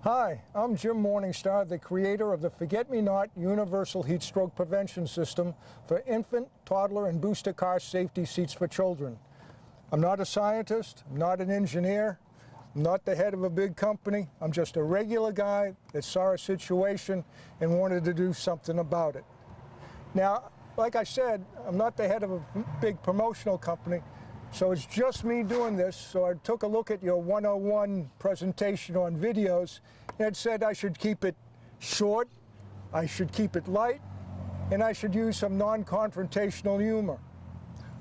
Hi, I'm Jim Morningstar, the creator of the ForgetMeNot Universal Heat Stroke Prevention System for infant, toddler, and booster car safety seats for children. I'm not a scientist, I'm not an engineer, I'm not the head of a big company. I'm just a regular guy that saw a situation and wanted to do something about it. Now, like I said, I'm not the head of a big promotional company, so it's just me doing this. So I took a look at your 101 presentation on videos, and it said I should keep it short, I should keep it light, and I should use some non-confrontational humor.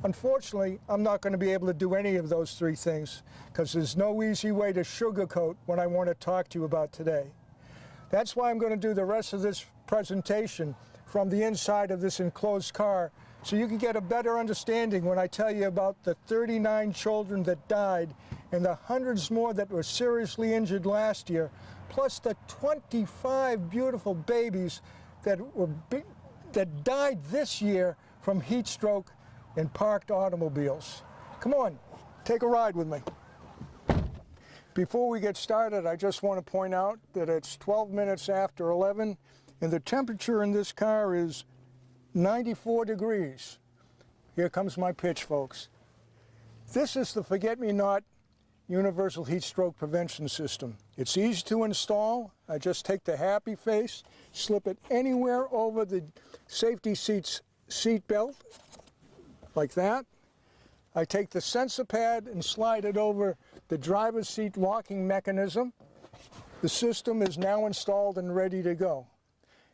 Unfortunately, I'm not going to be able to do any of those three things because there's no easy way to sugarcoat what I want to talk to you about today. That's why I'm going to do the rest of this presentation from the inside of this enclosed car, so you can get a better understanding when I tell you about the 39 children that died and the hundreds more that were seriously injured last year, plus the 25 beautiful babies that died this year from heat stroke in parked automobiles. Come on, take a ride with me. Before we get started, I just want to point out that it's 12 minutes after 11 and the temperature in this car is 94 degrees. Here comes my pitch, folks. This is the ForgetMeNot Universal Heat Stroke Prevention System. It's easy to install. I just take the happy face, slip it anywhere over the safety seat belt, like that. I take the sensor pad and slide it over the driver's seat locking mechanism. The system is now installed and ready to go.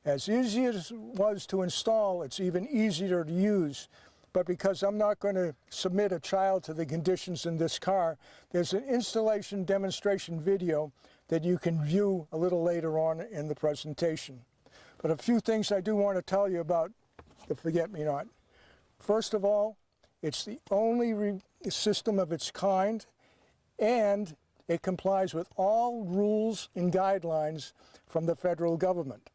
As easy as it was to install, it's even easier to use. But because I'm not going to submit a child to the conditions in this car, there's an installation demonstration video that you can view a little later on in the presentation. But a few things I do want to tell you about the ForgetMeNot. First of all, it's the only system of its kind, and it complies with all rules and guidelines from the federal government.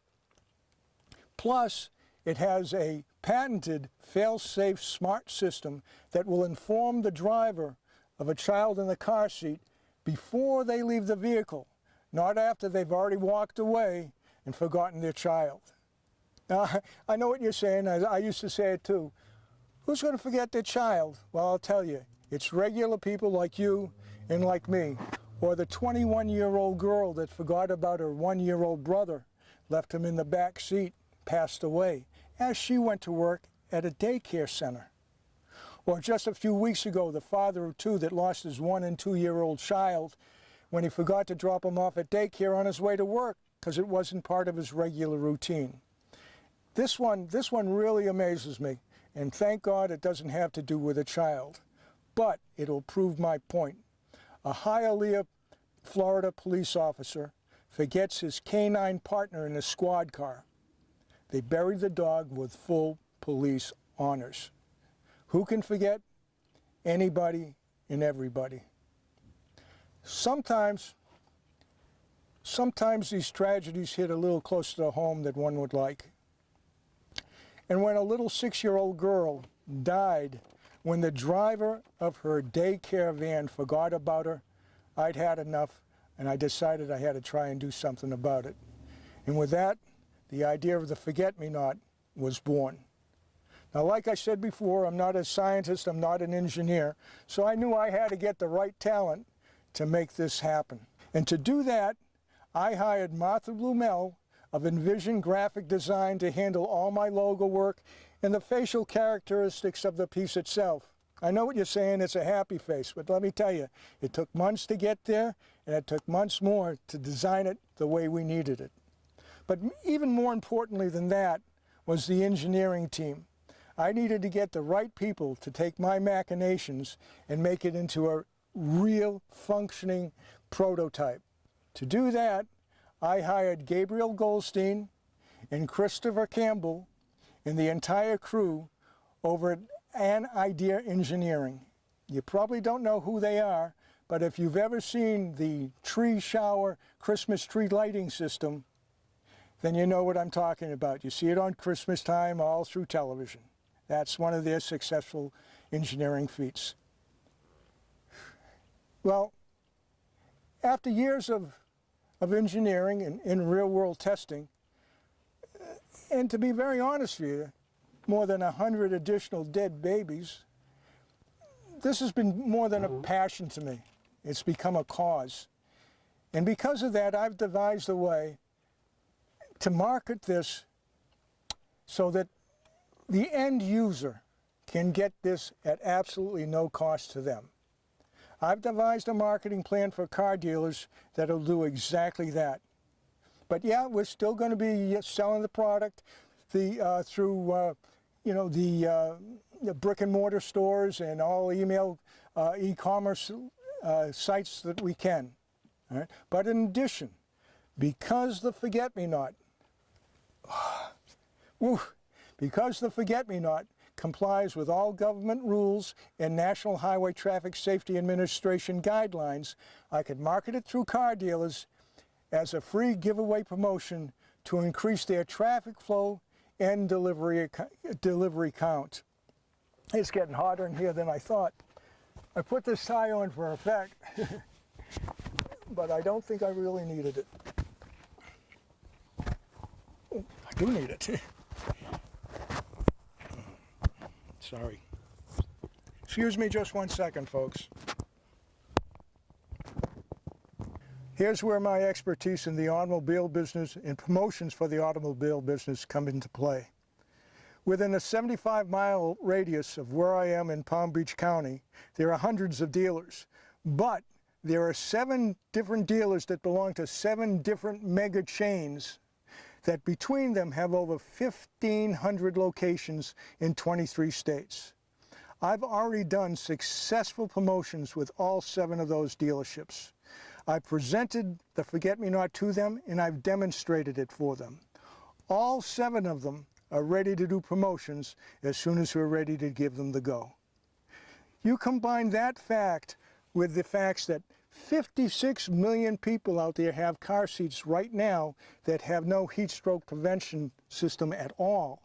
Plus, it has a patented fail-safe smart system that will inform the driver of a child in the car seat before they leave the vehicle, not after they've already walked away and forgotten their child. Now, I know what you're saying. I used to say it too. Who's going to forget their child? Well, I'll tell you. It's regular people like you and like me, or the 21-year-old girl that forgot about her 1-year-old brother, left him in the back seat, passed away as she went to work at a daycare center. Or just a few weeks ago, the father of two that lost his 1- and 2-year-old child when he forgot to drop him off at daycare on his way to work because it wasn't part of his regular routine. This one really amazes me, and thank God it doesn't have to do with a child. But it'll prove my point. A Hialeah, Florida police officer forgets his canine partner in a squad car. They buried the dog with full police honors. Who can forget? Anybody and everybody. Sometimes these tragedies hit a little closer to home than one would like. And when a little 6-year-old girl died when the driver of her daycare van forgot about her, I'd had enough, and I decided I had to try and do something about it. And with that, the idea of the ForgetMeNot was born. Now, like I said before, I'm not a scientist, I'm not an engineer, so I knew I had to get the right talent to make this happen. And to do that, I hired Martha Blumel of Envision Graphic Design to handle all my logo work and the facial characteristics of the piece itself. I know what you're saying, it's a happy face, but let me tell you, it took months to get there, and it took months more to design it the way we needed it. But even more importantly than that was the engineering team. I needed to get the right people to take my machinations and make it into a real functioning prototype. To do that, I hired Gabriel Goldstein and Christopher Campbell and the entire crew over at An Idea Engineering. You probably don't know who they are, but if you've ever seen the tree shower Christmas tree lighting system, then you know what I'm talking about. You see it on Christmas time all through television. That's one of their successful engineering feats. Well, after years of of engineering and in real-world testing. And to be very honest with you, more than 100 additional dead babies. This has been more than a passion to me. It's become a cause. And because of that, I've devised a way to market this so that the end user can get this at absolutely no cost to them. I've devised a marketing plan for car dealers that'll do exactly that. But yeah, we're still going to be selling the product through the brick and mortar stores and all email e-commerce sites that we can. All right? But in addition, because the ForgetMeNot complies with all government rules and National Highway Traffic Safety Administration guidelines, I could market it through car dealers as a free giveaway promotion to increase their traffic flow and delivery count. It's getting hotter in here than I thought. I put this tie on for effect, but I don't think I really needed it. Oh, I do need it. Sorry. Excuse me just one second, folks. Here's where my expertise in the automobile business and promotions for the automobile business come into play. Within a 75-mile radius of where I am in Palm Beach County, there are hundreds of dealers, but there are 7 different dealers that belong to 7 different mega chains that between them have over 1,500 locations in 23 states. I've already done successful promotions with all 7 of those dealerships. I presented the ForgetMeNot to them and I've demonstrated it for them. All 7 of them are ready to do promotions as soon as we're ready to give them the go. You combine that fact with the facts that 56 million people out there have car seats right now that have no heat stroke prevention system at all.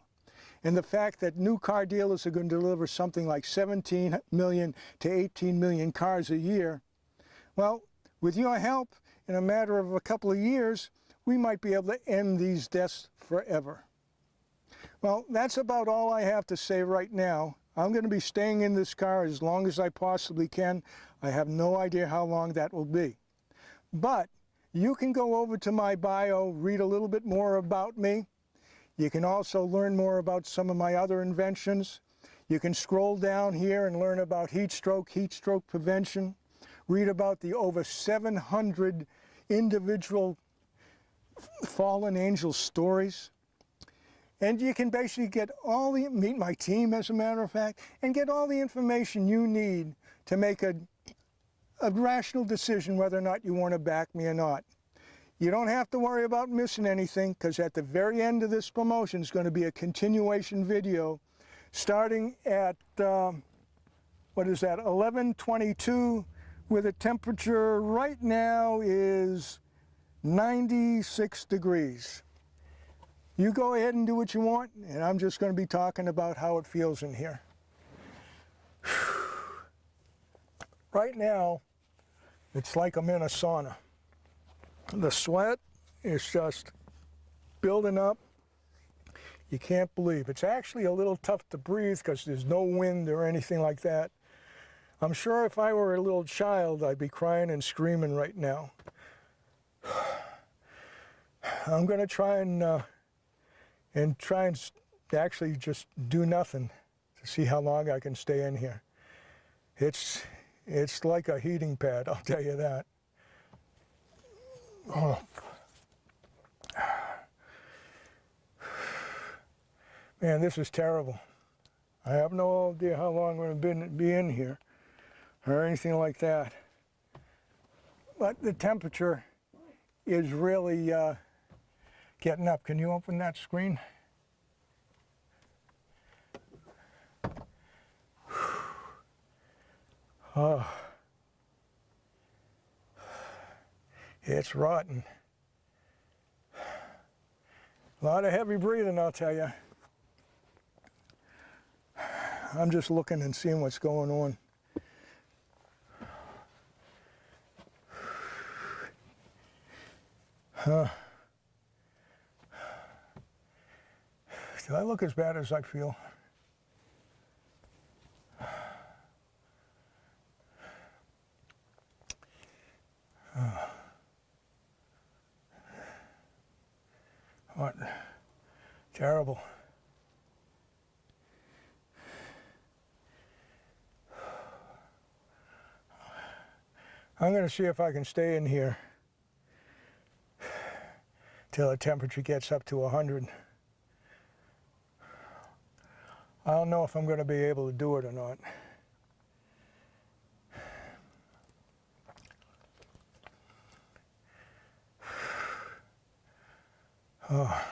And the fact that new car dealers are going to deliver something like 17 million to 18 million cars a year, well, with your help, in a matter of a couple of years, we might be able to end these deaths forever. Well, that's about all I have to say right now. I'm going to be staying in this car as long as I possibly can. I have no idea how long that will be. But you can go over to my bio, read a little bit more about me. You can also learn more about some of my other inventions. You can scroll down here and learn about heat stroke prevention. Read about the over 700 individual fallen angel stories. And you can basically get meet my team as a matter of fact, and get all the information you need to make a rational decision whether or not you want to back me or not. You don't have to worry about missing anything, because at the very end of this promotion is going to be a continuation video starting at, 11:22, where the temperature right now is 96 degrees. You go ahead and do what you want, and I'm just going to be talking about how it feels in here. Right now, it's like I'm in a sauna. The sweat is just building up. You can't believe. It's actually a little tough to breathe because there's no wind or anything like that. I'm sure if I were a little child, I'd be crying and screaming right now. I'm going to try and actually just do nothing to see how long I can stay in here. It's like a heating pad, I'll tell you that. Oh. Man, this is terrible. I have no idea how long I'm going to be in here or anything like that. But the temperature is really getting up. Can you open that screen? Oh, it's rotten. A lot of heavy breathing, I'll tell you. I'm just looking and seeing what's going on. Do I look as bad as I feel? What? Terrible. I'm going to see if I can stay in here till the temperature gets up to 100. I don't know if I'm going to be able to do it or not. Oh.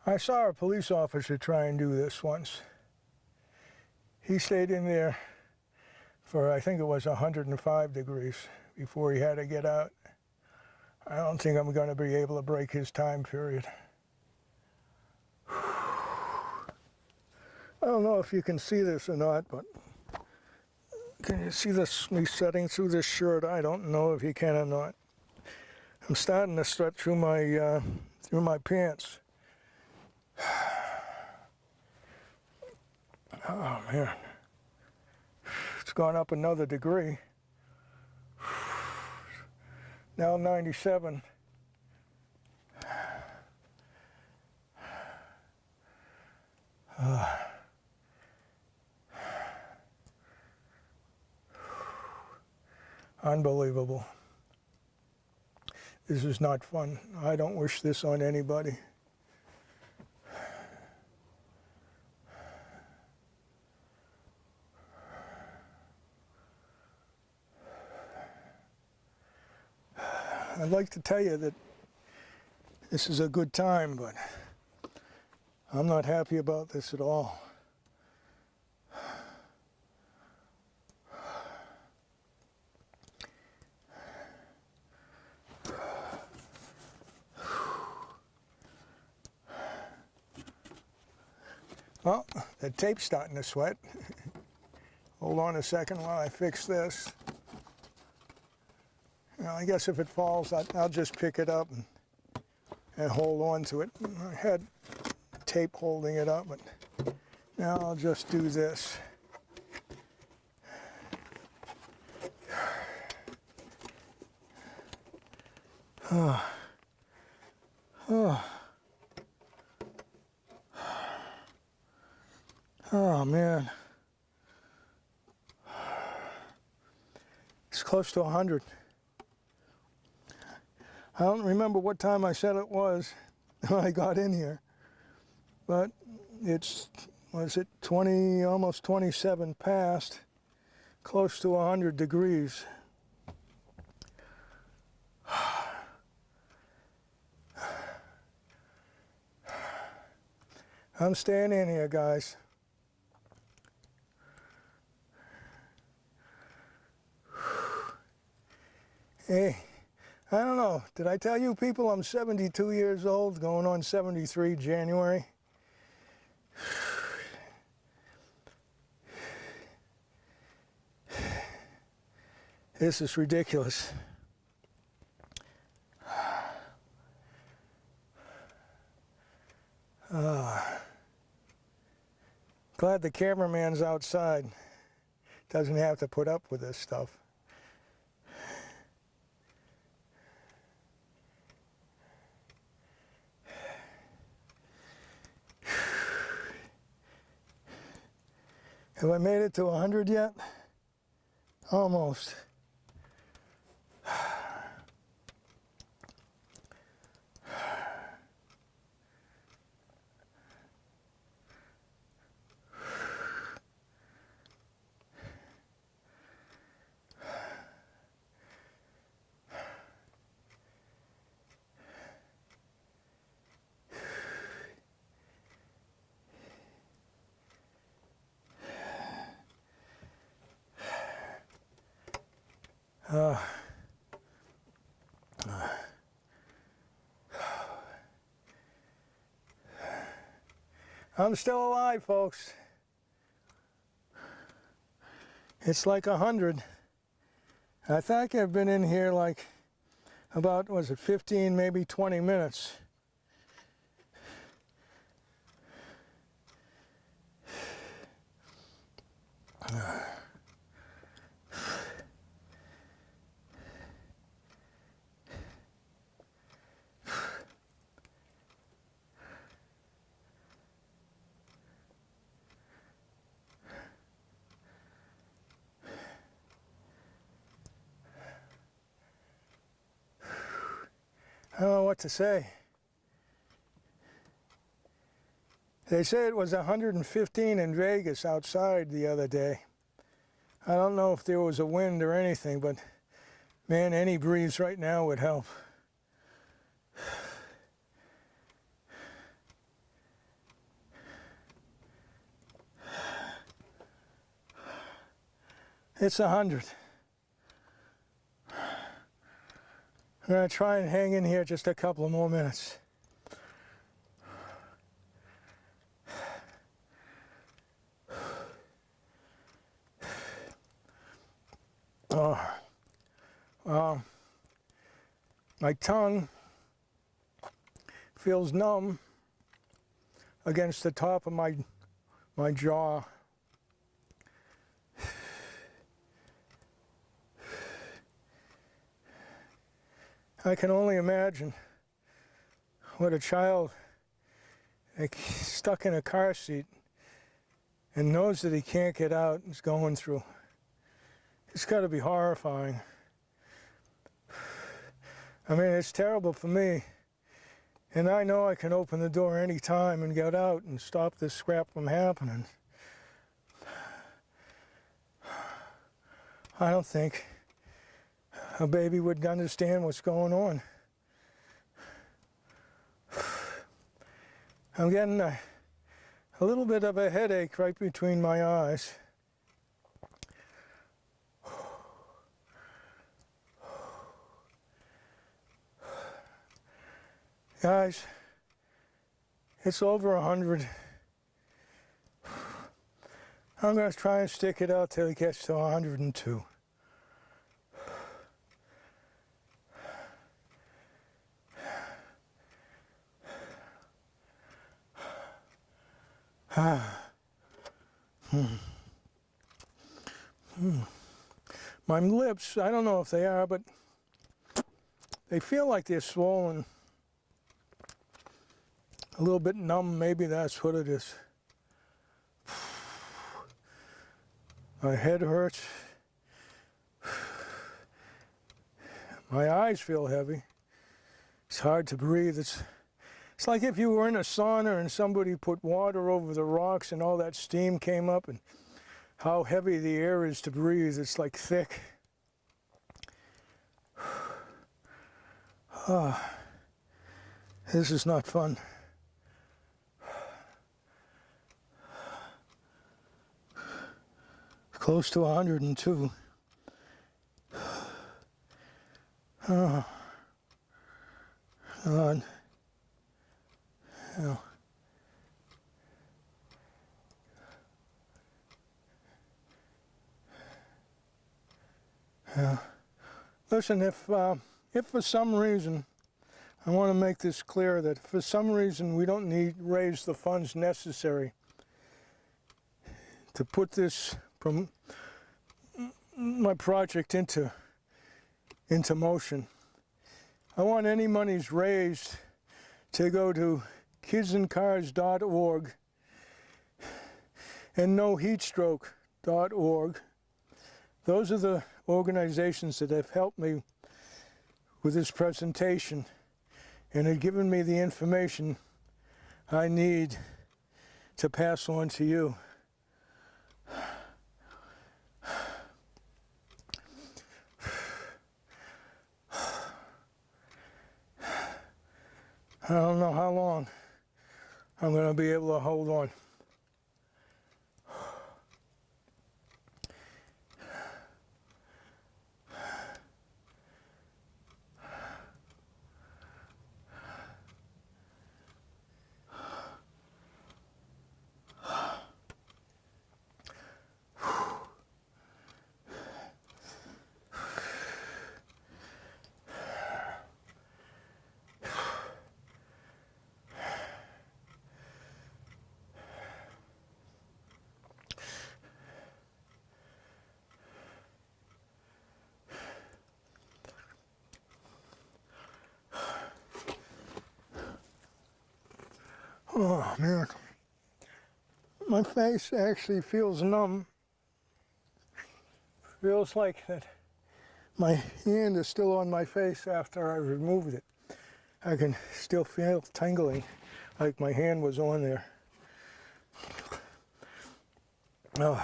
I saw a police officer try and do this once. He stayed in there for, I think it was 105 degrees before he had to get out. I don't think I'm going to be able to break his time period. I don't know if you can see this or not, but can you see this, me setting through this shirt? I don't know if you can or not. I'm starting to sweat through my pants. Oh man, it's gone up another degree. Now 97. Unbelievable. This is not fun. I don't wish this on anybody. I'd like to tell you that this is a good time, but I'm not happy about this at all. Well, the tape's starting to sweat. Hold on a second while I fix this. Well, I guess if it falls, I'll just pick it up and hold on to it. I had tape holding it up, but now I'll just do this. Oh man, it's close to 100. I don't remember what time I said it was when I got in here, but it's, was it 20, almost 27 past, close to 100 degrees. I'm staying in here, guys. Hey, I don't know, did I tell you people I'm 72 years old, going on 73 January? This is ridiculous. Glad the cameraman's outside. Doesn't have to put up with this stuff. Have I made it to 100 yet? Almost. I'm still alive, folks. It's like 100. I think I've been in here like about, was it 15, maybe 20 minutes. I don't know what to say. They say it was 115 in Vegas outside the other day. I don't know if there was a wind or anything, but man, any breeze right now would help. It's 100. I'm going to try and hang in here just a couple of more minutes. My tongue feels numb against the top of my jaw. I can only imagine what a child stuck in a car seat and knows that he can't get out is going through. It's got to be horrifying. I mean, it's terrible for me, and I know I can open the door any time and get out and stop this scrap from happening. I don't think a baby would understand what's going on. I'm getting a little bit of a headache right between my eyes. Guys, it's over 100. I'm going to try and stick it out till it gets to 102. My lips, I don't know if they are, but they feel like they're swollen. A little bit numb, maybe that's what it is. My head hurts. My eyes feel heavy. It's hard to breathe. It's like if you were in a sauna and somebody put water over the rocks and all that steam came up, and how heavy the air is to breathe. It's like thick. This is not fun. Close to 102. Oh, God. Yeah. Yeah. Listen, if for some reason, I want to make this clear that for some reason we don't raise the funds necessary to put this from my project into motion. I want any monies raised to go to kidsandcars.org and noheatstroke.org. Those are the organizations that have helped me with this presentation and have given me the information I need to pass on to you. I don't know how long I'm going to be able to hold on. Oh man, my face actually feels numb. Feels like that my hand is still on my face after I removed it. I can still feel tingling like my hand was on there. Oh,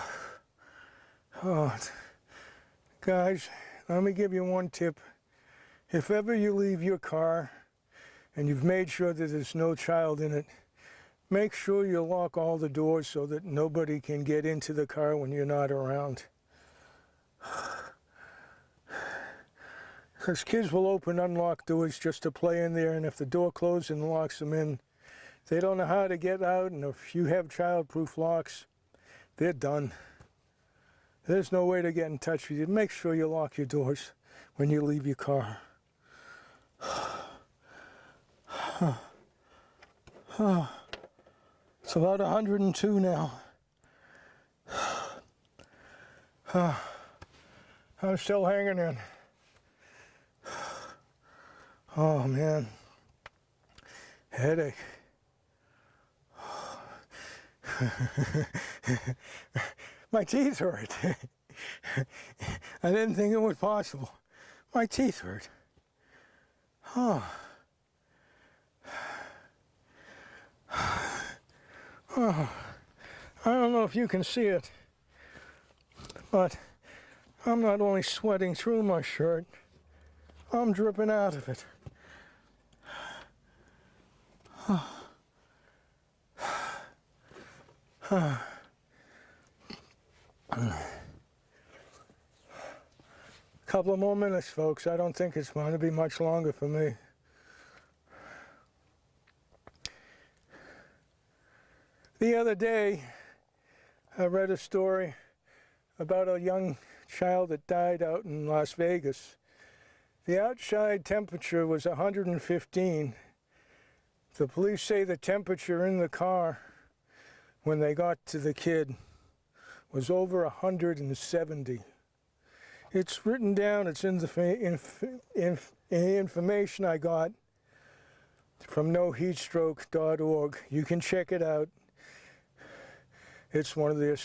guys, let me give you one tip. If ever you leave your car and you've made sure that there's no child in it, make sure you lock all the doors so that nobody can get into the car when you're not around. Because kids will open unlocked doors just to play in there, and if the door closes and locks them in, they don't know how to get out, and if you have child-proof locks, they're done. There's no way to get in touch with you. Make sure you lock your doors when you leave your car. It's about 102 now. I'm still hanging in. Oh man, headache. My teeth hurt. I didn't think it was possible. My teeth hurt. Oh. Oh. I don't know if you can see it, but I'm not only sweating through my shirt, I'm dripping out of it. Couple of more minutes, folks. I don't think it's going to be much longer for me. The other day, I read a story about a young child that died out in Las Vegas. The outside temperature was 115. The police say the temperature in the car when they got to the kid was over 170. It's written down, it's in the information I got from noheatstroke.org. You can check it out. It's one of their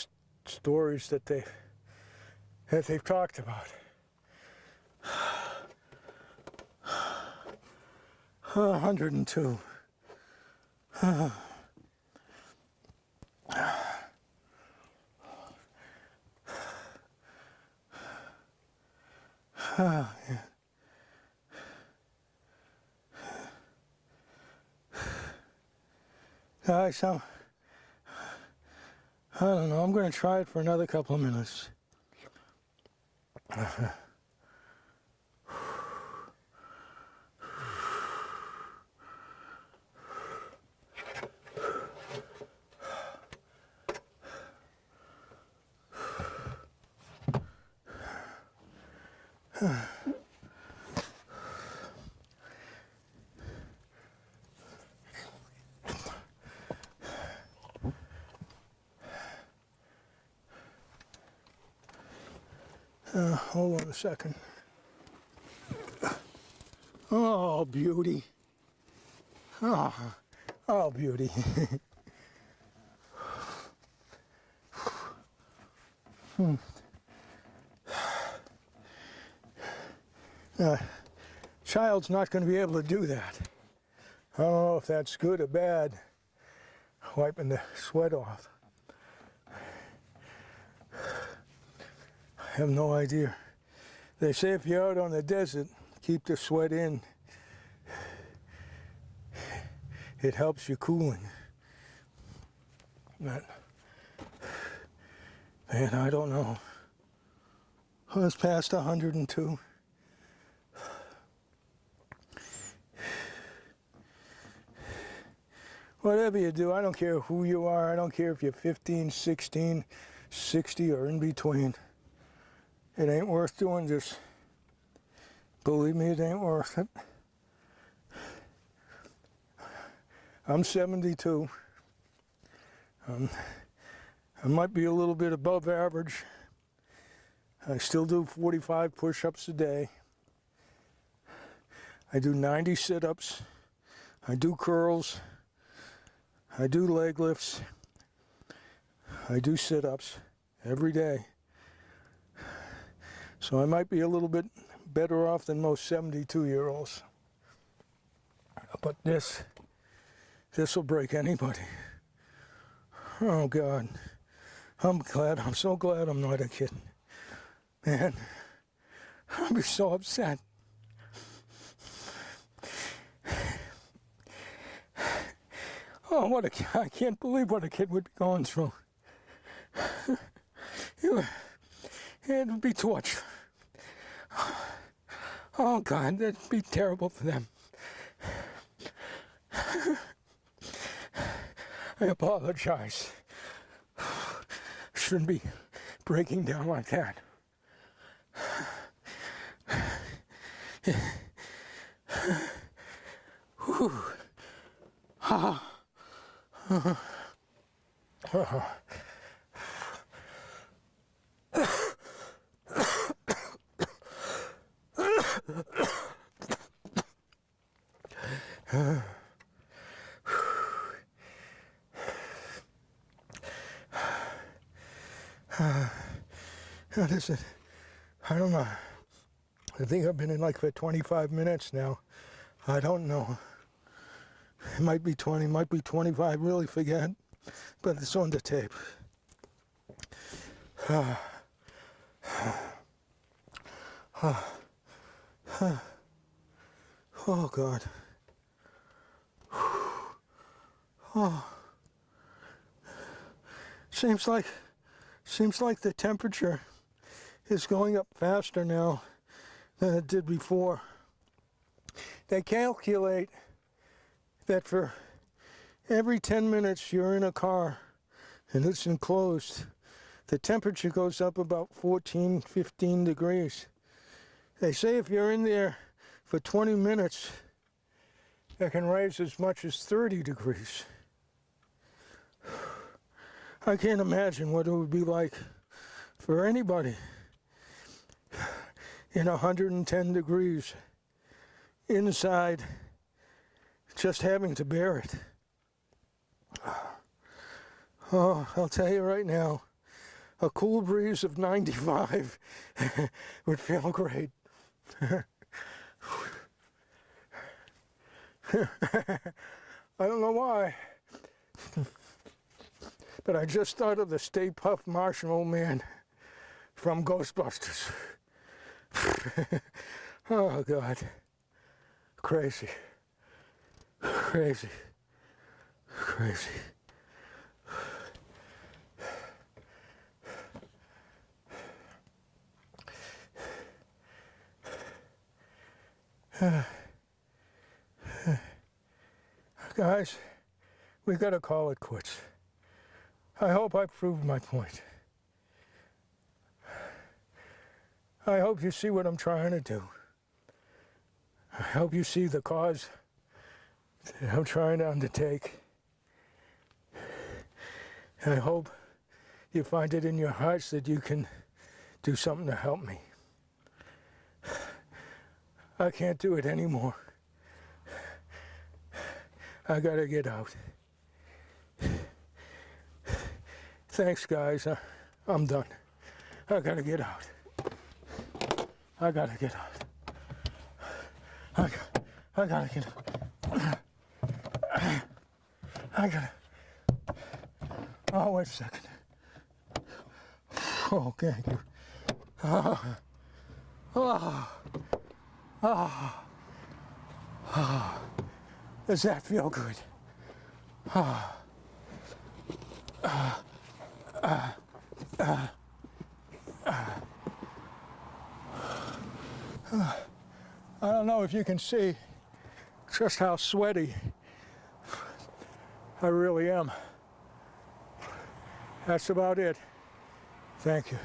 stories that they've talked about. 102. Yeah. Guys, I don't know. I'm going to try it for another couple of minutes. Hold on a second. Oh, beauty. Oh, beauty. Child's not going to be able to do that. I don't know if that's good or bad, wiping the sweat off. I have no idea. They say if you're out on the desert, keep the sweat in. It helps you cooling. But, man, I don't know. Oh, it's past 102. Whatever you do, I don't care who you are. I don't care if you're 15, 16, 60, or in between. It ain't worth doing this. Believe me, it ain't worth it. I'm 72. I might be a little bit above average. I still do 45 push-ups a day. I do 90 sit-ups. I do curls. I do leg lifts. I do sit-ups every day. So I might be a little bit better off than most 72-year-olds. But this will break anybody. Oh God. I'm so glad I'm not a kid. Man, I'd be so upset. Oh, I can't believe what a kid would be going through. It would be torture. Oh God, that'd be terrible for them. I apologize. Shouldn't be breaking down like that. Whew. What is it? I don't know. I think I've been in like for 25 minutes now. I don't know. It might be 20, might be 25, I really forget. But it's on the tape. Oh God. Oh. Seems like the temperature is going up faster now than it did before. They calculate that for every 10 minutes you're in a car and it's enclosed, the temperature goes up about 14, 15 degrees. They say if you're in there for 20 minutes, it can raise as much as 30 degrees. I can't imagine what it would be like for anybody in 110 degrees inside, just having to bear it. Oh, I'll tell you right now, a cool breeze of 95 would feel great. I don't know why, but I just thought of the Stay Puft Marshmallow Man from Ghostbusters. Oh God, crazy, crazy, crazy. Guys, we gotta call it quits. I hope I proved my point. I hope you see what I'm trying to do. I hope you see the cause that I'm trying to undertake. I hope you find it in your hearts that you can do something to help me. I can't do it anymore. I gotta get out. Thanks, guys. I'm done. I gotta get out. I gotta get out. I gotta get out. I gotta. Oh, wait a second. Oh, thank you. Does that feel good? I don't know if you can see just how sweaty I really am. That's about it. Thank you.